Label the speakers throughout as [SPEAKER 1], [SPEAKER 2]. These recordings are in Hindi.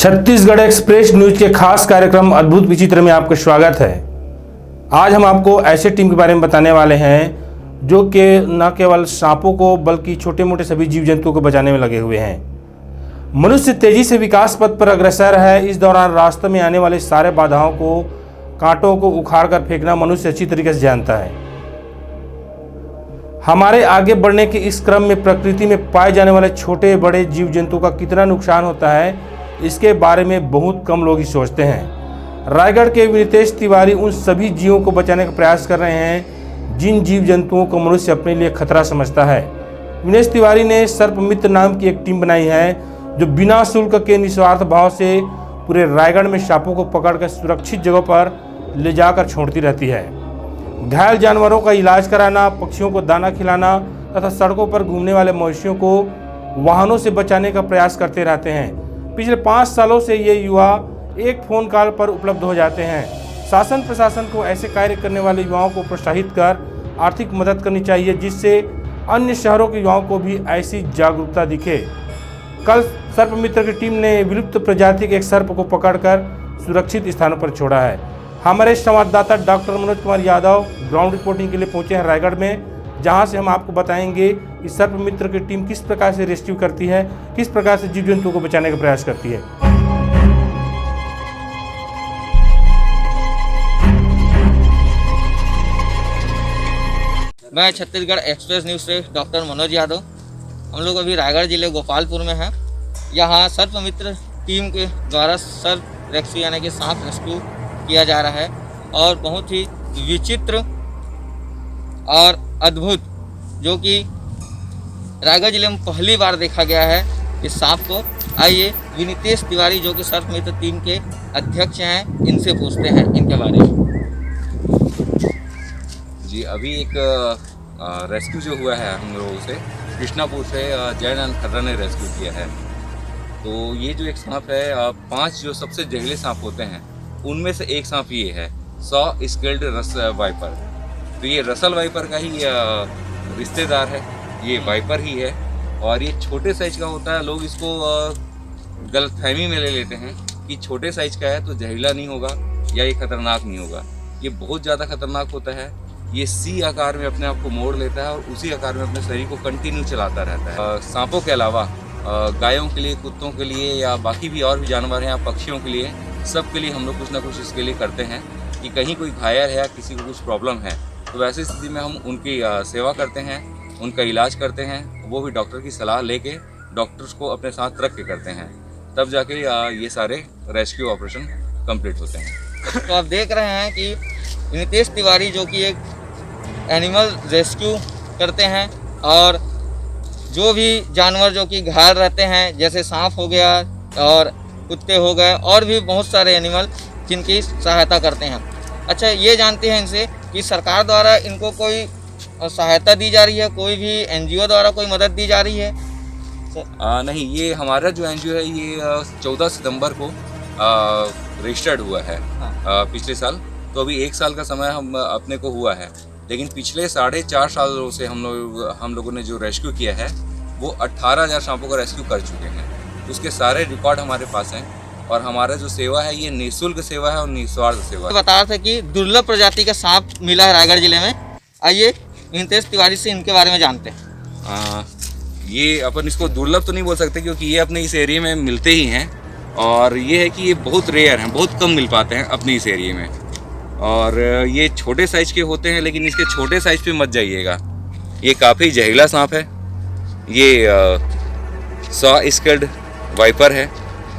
[SPEAKER 1] छत्तीसगढ़ एक्सप्रेस न्यूज के खास कार्यक्रम अद्भुत विचित्र में आपका स्वागत है। आज हम आपको ऐसे टीम के बारे में बताने वाले हैं जो कि न केवल सांपों को बल्कि छोटे मोटे सभी जीव जंतुओं को बचाने में लगे हुए हैं। मनुष्य तेजी से विकास पथ पर अग्रसर है। इस दौरान रास्ते में आने वाले सारे बाधाओं को, कांटों को उखाड़ कर फेंकना मनुष्य अच्छी तरीके से जानता है। हमारे आगे बढ़ने के इस क्रम में प्रकृति में पाए जाने वाले छोटे बड़े जीव जंतुओं का कितना नुकसान होता है, इसके बारे में बहुत कम लोग ही सोचते हैं। रायगढ़ के विनीतेश तिवारी उन सभी जीवों को बचाने का प्रयास कर रहे हैं जिन जीव जंतुओं को मनुष्य अपने लिए खतरा समझता है। विनीतेश तिवारी ने सर्प मित्र नाम की एक टीम बनाई है जो बिना शुल्क के निस्वार्थ भाव से पूरे रायगढ़ में सांपों को पकड़कर सुरक्षित जगहों पर ले जाकर छोड़ती रहती है। घायल जानवरों का इलाज कराना, पक्षियों को दाना खिलाना तथा सड़कों पर घूमने वाले मवेशियों को वाहनों से बचाने का प्रयास करते रहते हैं। पिछले 5 सालों से ये युवा एक फोन कॉल पर उपलब्ध हो जाते हैं। शासन प्रशासन को ऐसे कार्य करने वाले युवाओं को प्रोत्साहित कर आर्थिक मदद करनी चाहिए जिससे अन्य शहरों के युवाओं को भी ऐसी जागरूकता दिखे। कल सर्प मित्र की टीम ने विलुप्त प्रजाति के एक सर्प को पकड़कर सुरक्षित स्थानों पर छोड़ा है। हमारे संवाददाता doctor Manoj Kumar Yadav ground reporting के लिए पहुंचे हैं रायगढ़ में, जहां से हम आपको बताएंगे कि सर्प मित्र की टीम किस प्रकार से रेस्क्यू करती है, किस प्रकार से जीव जंतुओं को बचाने का प्रयास करती है।
[SPEAKER 2] मैं छत्तीसगढ़ एक्सप्रेस न्यूज से डॉक्टर मनोज यादव। हम लोग अभी रायगढ़ जिले गोपालपुर में हैं। यहाँ सर्प मित्र टीम के द्वारा सर्प रेस्क्यू यानी कि सांप रेस्क्यू किया जा रहा है और बहुत ही विचित्र और अद्भुत, जो कि रायगढ़ जिले में पहली बार देखा गया है इस सांप को। आइए विनीतेश तिवारी जो कि सर्प मित्र टीम के अध्यक्ष हैं, इनसे पूछते हैं इनके बारे में।
[SPEAKER 3] जी, अभी एक रेस्क्यू जो हुआ है हम लोगों से कृष्णापुर से जयनारायण खर्रा ने रेस्क्यू किया है। तो ये जो एक सांप है, 5 जो सबसे जहरीले सांप होते हैं उनमें से एक सांप ये है, 100 स्केल्ड वाइपर। तो ये रसल वाइपर का ही रिश्तेदार है, ये वाइपर ही है और ये छोटे साइज का होता है। लोग इसको गलतफहमी में ले लेते हैं कि छोटे साइज का है तो जहरीला नहीं होगा या ये खतरनाक नहीं होगा। ये बहुत ज़्यादा खतरनाक होता है। ये सी आकार में अपने आप को मोड़ लेता है और उसी आकार में अपने शरीर को कंटिन्यू चलाता रहता है। सांपों के अलावा गायों के लिए, कुत्तों के लिए या बाकी भी और भी जानवर हैं या पक्षियों के लिए, सब के लिए हम लोग कुछ ना कुछ इसके लिए करते हैं कि कहीं कोई घायल है या किसी को कुछ प्रॉब्लम है तो वैसी स्थिति में हम उनकी सेवा करते हैं, उनका इलाज करते हैं। वो भी डॉक्टर की सलाह लेके डॉक्टर्स को अपने साथ रख के करते हैं, तब जाके ये सारे रेस्क्यू ऑपरेशन कंप्लीट होते हैं।
[SPEAKER 2] तो आप देख रहे हैं कि विनीतेश तिवारी जो कि एक एनिमल रेस्क्यू करते हैं और जो भी जानवर जो कि घायल रहते हैं, जैसे सांप हो गया और कुत्ते हो गए और भी बहुत सारे एनिमल जिनकी सहायता करते हैं। अच्छा, ये जानते हैं इनसे कि सरकार द्वारा इनको कोई सहायता दी जा रही है, कोई भी एनजीओ द्वारा कोई मदद दी जा रही है?
[SPEAKER 3] नहीं, ये हमारा जो एनजीओ है ये 14 सितंबर को रजिस्टर्ड हुआ है। पिछले साल। तो अभी 1 साल का समय हम अपने को हुआ है, लेकिन पिछले 4.5 सालों से हम लोगों ने जो रेस्क्यू किया है वो 18,000 सांपों को रेस्क्यू कर चुके हैं। उसके सारे रिकॉर्ड हमारे पास हैं और हमारा जो सेवा है ये निःशुल्क सेवा है और निस्वार्थ सेवा है।
[SPEAKER 2] बता रहे थे कि दुर्लभ प्रजाति का सांप मिला है रायगढ़ जिले में। आइए विनीतेश तिवारी से इनके बारे में जानते हैं।
[SPEAKER 3] ये अपन इसको दुर्लभ तो नहीं बोल सकते क्योंकि ये अपने इस एरिया में मिलते ही हैं और ये है कि ये बहुत रेयर हैं, बहुत कम मिल पाते हैं अपने इस एरिया में। और ये छोटे साइज के होते हैं, लेकिन इसके छोटे साइज पे मत जाइएगा, ये काफ़ी जहरीला सांप है। ये 100 स्केल्ड वाइपर है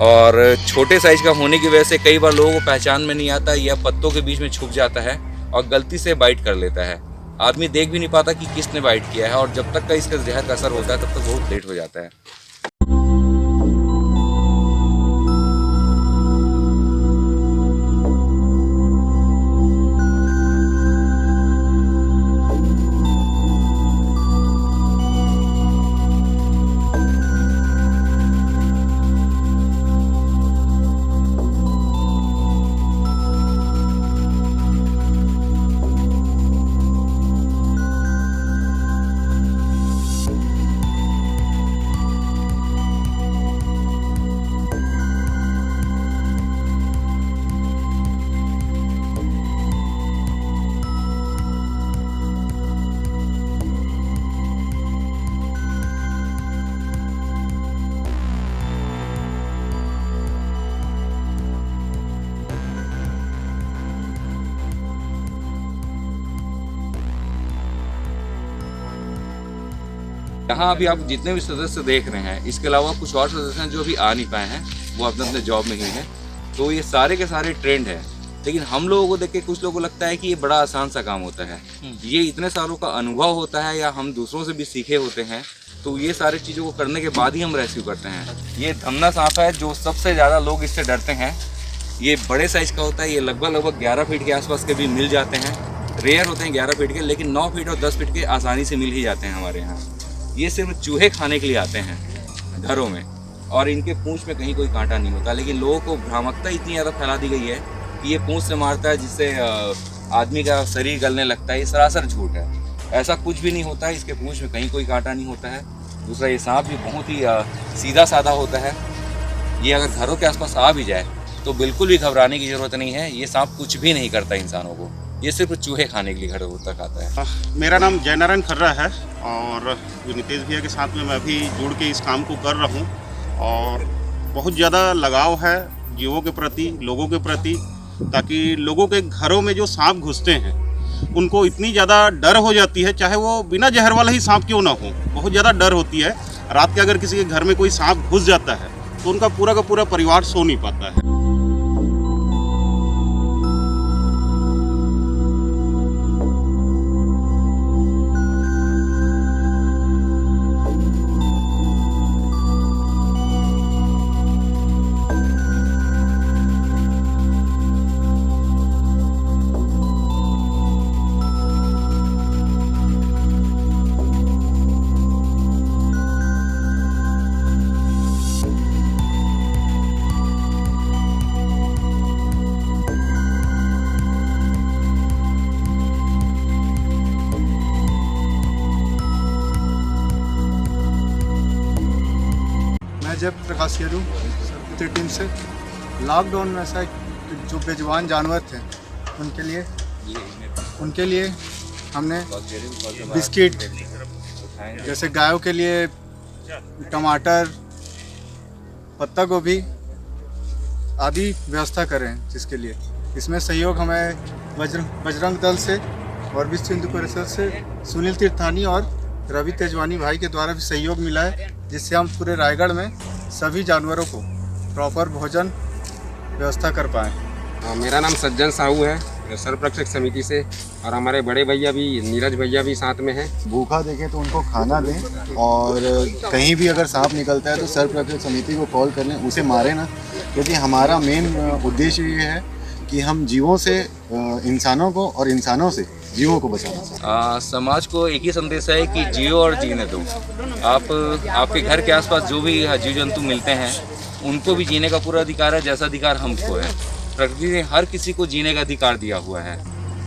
[SPEAKER 3] और छोटे साइज का होने की वजह से कई बार लोगों को पहचान में नहीं आता या पत्तों के बीच में छुप जाता है और गलती से बाइट कर लेता है। आदमी देख भी नहीं पाता कि किसने बाइट किया है और जब तक का इसका जहर का असर होता है तब तक बहुत लेट हो जाता है। यहाँ अभी आप जितने भी सदस्य देख रहे हैं, इसके अलावा कुछ और सदस्य हैं जो अभी आ नहीं पाए हैं, वो अपने अपने जॉब में ही हैं। तो ये सारे के सारे ट्रेंड है, लेकिन हम लोगों को देख के कुछ लोगों को लगता है कि ये बड़ा आसान सा काम होता है। ये इतने सालों का अनुभव होता है या हम दूसरों से भी सीखे होते हैं, तो ये सारी चीज़ों को करने के बाद ही हम रेस्क्यू करते हैं। ये धमना सांप है जो सबसे ज़्यादा लोग इससे डरते हैं। ये बड़े साइज का होता है, ये लगभग 11 फीट के आसपास के भी मिल जाते हैं। रेयर होते हैं 11 फीट के, लेकिन 9 फीट और 10 फीट के आसानी से मिल ही जाते हैं हमारे यहाँ। ये सिर्फ चूहे खाने के लिए आते हैं घरों में, और इनके पूंछ में कहीं कोई कांटा नहीं होता। लेकिन लोगों को भ्रामकता इतनी ज़्यादा फैला दी गई है कि ये पूंछ से मारता है जिससे आदमी का शरीर गलने लगता है। ये सरासर झूठ है, ऐसा कुछ भी नहीं होता है। इसके पूंछ में कहीं कोई कांटा नहीं होता है। दूसरा, ये सांप भी बहुत ही सीधा साधा होता है। ये अगर घरों के आसपास आ भी जाए तो बिल्कुल भी घबराने की ज़रूरत नहीं है। ये सांप कुछ भी नहीं करता इंसानों को, ये सिर्फ चूहे खाने के लिए घरों तक आता है।
[SPEAKER 4] मेरा नाम जयनारायण खर्रा है और जो नितेश भैया के साथ में मैं भी जुड़ के इस काम को कर रहा हूँ, और बहुत ज़्यादा लगाव है जीवों के प्रति, लोगों के प्रति, ताकि लोगों के घरों में जो सांप घुसते हैं उनको इतनी ज़्यादा डर हो जाती है, चाहे वो बिना जहर वाला ही सांप क्यों ना हो, बहुत ज़्यादा डर होती है। रात के अगर किसी के घर में कोई सांप घुस जाता है तो उनका पूरा का पूरा परिवार सो नहीं पाता है।
[SPEAKER 5] जय प्रकाश यादव सरपंच टीम से। लॉकडाउन में ऐसा जो बेजुबान जानवर थे उनके लिए हमने बिस्किट, जैसे गायों के लिए टमाटर, पत्ता गोभी आदि व्यवस्था करें, जिसके लिए इसमें सहयोग हमें बजरंग दल से और विश्व हिंदू परिषद से सुनील तीर्थानी और रवि तेजवानी भाई के द्वारा भी सहयोग मिला है, जिससे हम पूरे रायगढ़ में सभी जानवरों को प्रॉपर भोजन व्यवस्था कर पाएँ।
[SPEAKER 6] मेरा नाम सज्जन साहू है, सर्वरक्षक समिति से, और हमारे बड़े भैया भी, नीरज भैया भी साथ में हैं।
[SPEAKER 7] भूखा देखें तो उनको खाना दें, और कहीं भी अगर सांप निकलता है तो सर्वरक्षक समिति को कॉल कर लें, उसे मारें ना, क्योंकि हमारा मेन उद्देश्य ये है कि हम जीवों से इंसानों को और इंसानों से जीवों को बचाना।
[SPEAKER 3] समाज को एक ही संदेश है कि जियो और जीने दो। आपके घर के आसपास जो भी जीव जंतु मिलते हैं उनको भी जीने का पूरा अधिकार है, जैसा अधिकार हमको है। प्रकृति ने हर किसी को जीने का अधिकार दिया हुआ है।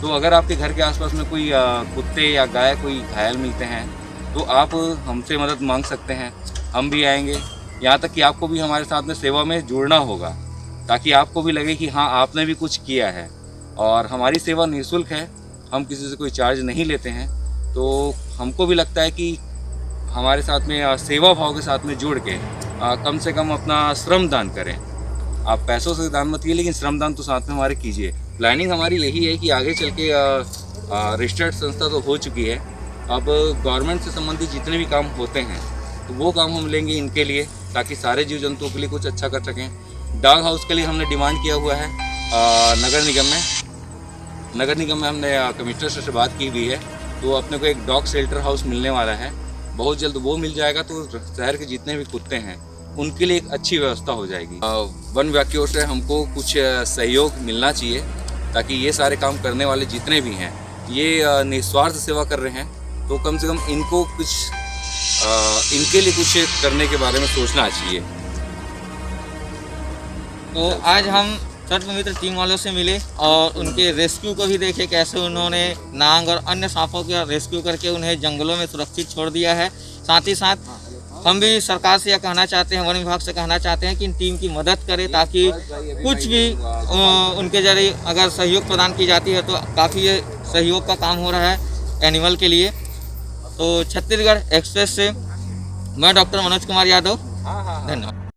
[SPEAKER 3] तो अगर आपके घर के आसपास में कोई कुत्ते या गाय कोई घायल मिलते हैं तो आप हमसे मदद मांग सकते हैं, हम भी आएंगे। यहाँ तक कि आपको भी हमारे साथ में सेवा में जुड़ना होगा, ताकि आपको भी लगे कि हाँ आपने भी कुछ किया है। और हमारी सेवा निःशुल्क है, हम किसी से कोई चार्ज नहीं लेते हैं। तो हमको भी लगता है कि हमारे साथ में सेवा भाव के साथ में जुड़ के कम से कम अपना श्रम दान करें। आप पैसों से दान मत कीजिए, लेकिन श्रम दान तो साथ में हमारे कीजिए। प्लानिंग हमारी यही है कि आगे चल के रजिस्टर्ड संस्था तो हो चुकी है, अब गवर्नमेंट से संबंधित जितने भी काम होते हैं तो वो काम हम लेंगे इनके लिए, ताकि सारे जीव जंतुओं के लिए कुछ अच्छा कर सकें। डॉग हाउस के लिए हमने डिमांड किया हुआ है नगर निगम में हमने कमिश्नर से बात की हुई है, तो अपने को एक डॉग शेल्टर हाउस मिलने वाला है, बहुत जल्द वो मिल जाएगा। तो शहर के जितने भी कुत्ते हैं उनके लिए एक अच्छी व्यवस्था हो जाएगी। वन विभाग की ओर से हमको कुछ सहयोग मिलना चाहिए, ताकि ये सारे काम करने वाले जितने भी हैं ये निस्वार्थ सेवा कर रहे हैं, तो कम से कम इनको कुछ इनके लिए कुछ करने के बारे में सोचना चाहिए।
[SPEAKER 2] तो आज हम सर्पमित्र टीम वालों से मिले और उनके रेस्क्यू को भी देखे, कैसे उन्होंने नांग और अन्य सांपों का रेस्क्यू करके उन्हें जंगलों में सुरक्षित छोड़ दिया है। साथ ही साथ हम भी सरकार से यह कहना चाहते हैं, वन विभाग से कहना चाहते हैं कि इन टीम की मदद करें, ताकि कुछ भी उनके जरिए अगर सहयोग प्रदान की जाती है तो काफ़ी सहयोग का काम हो रहा है एनिमल के लिए। तो छत्तीसगढ़ एक्सप्रेस से मैं डॉक्टर मनोज कुमार यादव, धन्यवाद।